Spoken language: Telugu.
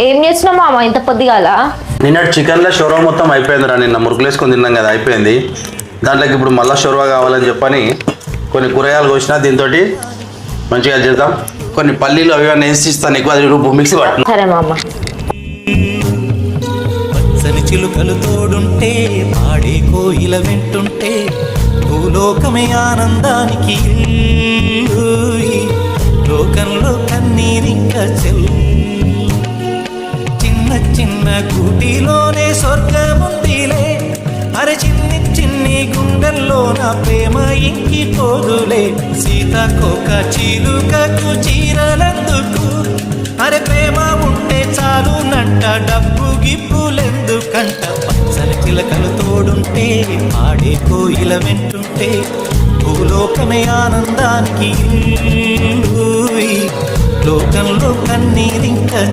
ఏం చేస్తున్నావు మామ ఇంత పొద్దుగాల? నిన్న చికెన్లో షోర్వా మొత్తం అయిపోయిందిరా. నిన్న మురుకులేసుకొని తిన్నాం కదా, అయిపోయింది. దాంట్లోకి ఇప్పుడు మళ్ళీ షోర్వా కావాలని చెప్పని కొన్ని కూరగాయలు కోసిన, దీంతో మంచిగా చేద్దాం. కొన్ని పల్లీలు అవి వేసి ఇస్తాను నీకు, అది మిక్సీ పట్టు. సరే మామ. పచ్చని చిలుకలు తోడుంటే పాడే కోయిల వింటుంటే భూలోకమే ఆనందానికి లోకంలో కన్నీరింక చెల్లు చిన్న చిన్న కూటిలోనే స్వర్గముందిలే అరే చిన్ని చిన్ని గుండెల్లో నా ప్రేమ ఇంకి పోదులే సీతకొక చిలుకకు చీరలందుకు అరే ప్రేమ ఉంటే చాలునంట డబ్బు గిప్పులెందుకంట పచ్చని చిలకలు తోడుంటే ఆడే కోయిల వెంటుంటే భూలోకమే ఆనందానికి లోకంలో కన్నీరింక